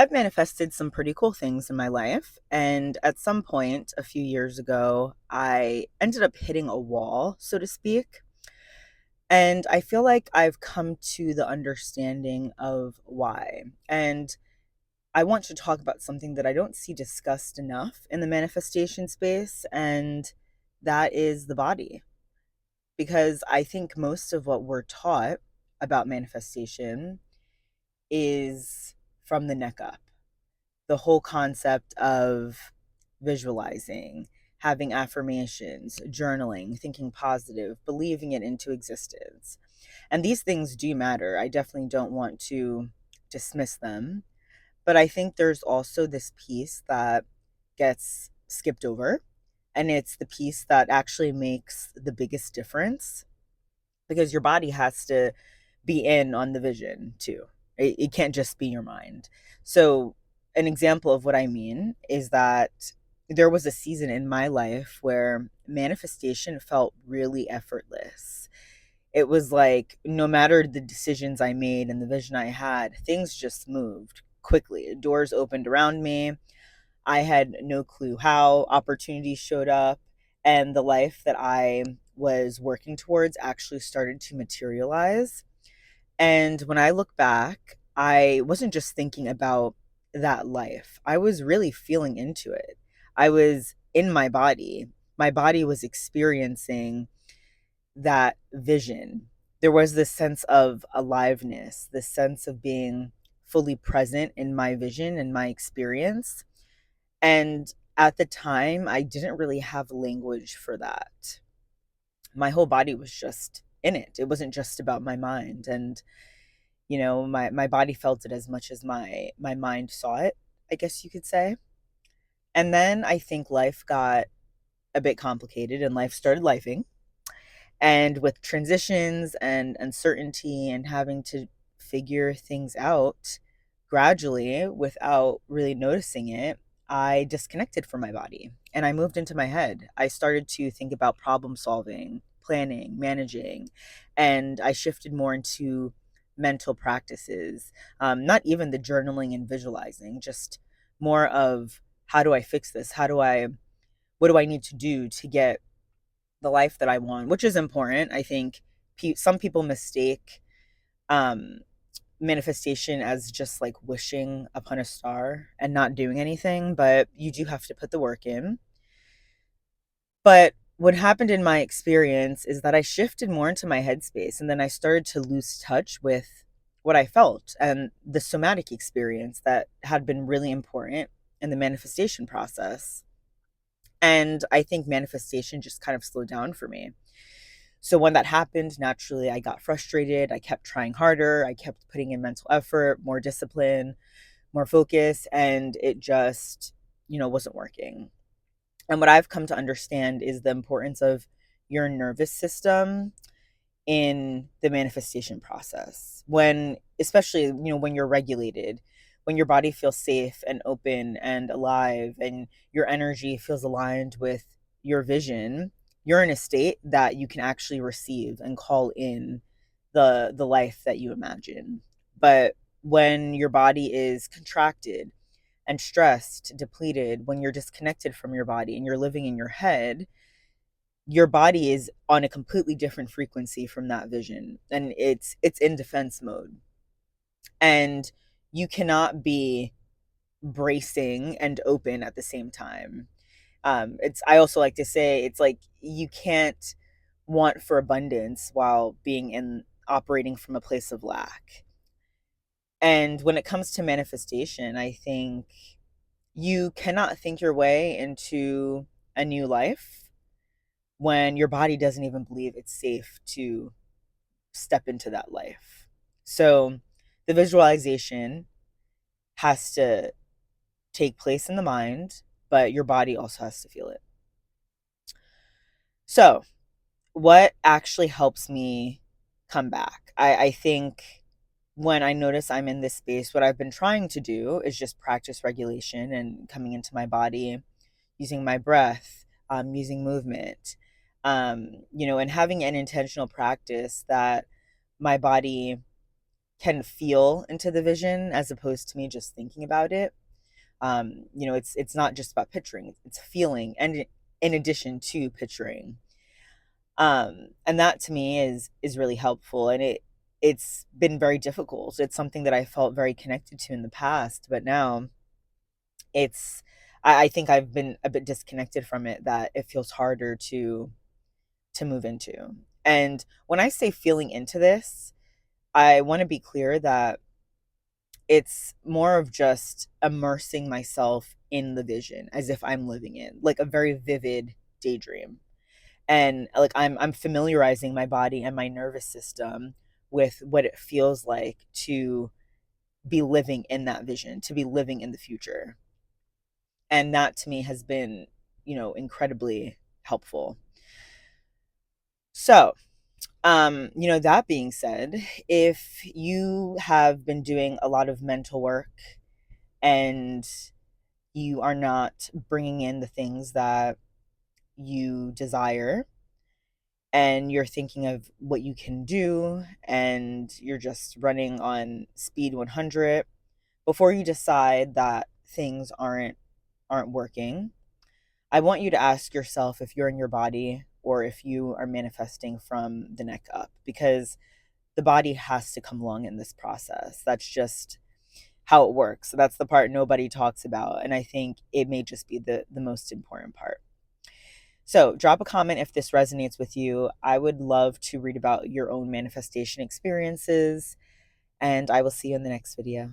I've manifested some pretty cool things in my life. And at some point a few years ago, I ended up hitting a wall, so to speak. And I feel like I've come to the understanding of why. And I want to talk about something that I don't see discussed enough in the manifestation space, and that is the body. Because I think most of what we're taught about manifestation is from the neck up. The whole concept of visualizing, having affirmations, journaling, thinking positive, believing it into existence. And these things do matter. I definitely don't want to dismiss them. But I think there's also this piece that gets skipped over. And it's the piece that actually makes the biggest difference because your body has to be in on the vision too. It can't just be your mind. So, an example of what I mean is that there was a season in my life where manifestation felt really effortless. It was like no matter the decisions I made and the vision I had, things just moved quickly. Doors opened around me. I had no clue how opportunities showed up, and the life that I was working towards actually started to materialize. And when I look back, I wasn't just thinking about that life. I was really feeling into it. I was in my body. My body was experiencing that vision. There was this sense of aliveness, this sense of being fully present in my vision and my experience. And at the time, I didn't really have language for that. My whole body was just in it. It wasn't just about my mind. And, my body felt it as much as my mind saw it, I guess you could say. And then I think life got a bit complicated and life started lifing. And with transitions and uncertainty and having to figure things out gradually without really noticing it, I disconnected from my body and I moved into my head. I started to think about problem solving, planning, managing, and I shifted more into mental practices, not even the journaling and visualizing, just more of how do I fix this? What do I need to do to get the life that I want, which is important. I think some people mistake um, manifestation as just like wishing upon a star and not doing anything, but you do have to put the work in. But what happened in my experience is that I shifted more into my headspace and then I started to lose touch with what I felt and the somatic experience that had been really important in the manifestation process. And I think manifestation just kind of slowed down for me. So when that happened, naturally, I got frustrated. I kept trying harder. I kept putting in mental effort, more discipline, more focus, and it just, wasn't working. And what I've come to understand is the importance of your nervous system in the manifestation process. When, especially, when you're regulated, when your body feels safe and open and alive, and your energy feels aligned with your vision, you're in a state that you can actually receive and call in the life that you imagine. But when your body is contracted and stressed, depleted, when you're disconnected from your body and you're living in your head, your body is on a completely different frequency from that vision, and it's in defense mode. And you cannot be bracing and open at the same time. It's I also like to say it's like you can't want for abundance while being in operating from a place of lack. And when it comes to manifestation, I think you cannot think your way into a new life when your body doesn't even believe it's safe to step into that life. So the visualization has to take place in the mind, but your body also has to feel it. So, what actually helps me come back? I think when I notice I'm in this space, what I've been trying to do is just practice regulation and coming into my body, using my breath, using movement, and having an intentional practice that my body can feel into the vision as opposed to me just thinking about it. It's not just about picturing, it's feeling, and in addition to picturing. And that to me is really helpful, and it's been very difficult. It's something that I felt very connected to in the past, but now it's I think I've been a bit disconnected from it, that it feels harder to move into. And when I say feeling into this, I want to be clear that it's more of just immersing myself in the vision as if I'm living in like a very vivid daydream. And like I'm familiarizing my body and my nervous system with what it feels like to be living in that vision, to be living in the future. And that to me has been, incredibly helpful. So, that being said, if you have been doing a lot of mental work and you are not bringing in the things that you desire, and you're thinking of what you can do, and you're just running on speed 100 before you decide that things aren't working, I want you to ask yourself if you're in your body or if you are manifesting from the neck up, because the body has to come along in this process. That's just how it works. So that's the part nobody talks about, and I think it may just be the most important part. So drop a comment if this resonates with you. I would love to read about your own manifestation experiences, and I will see you in the next video.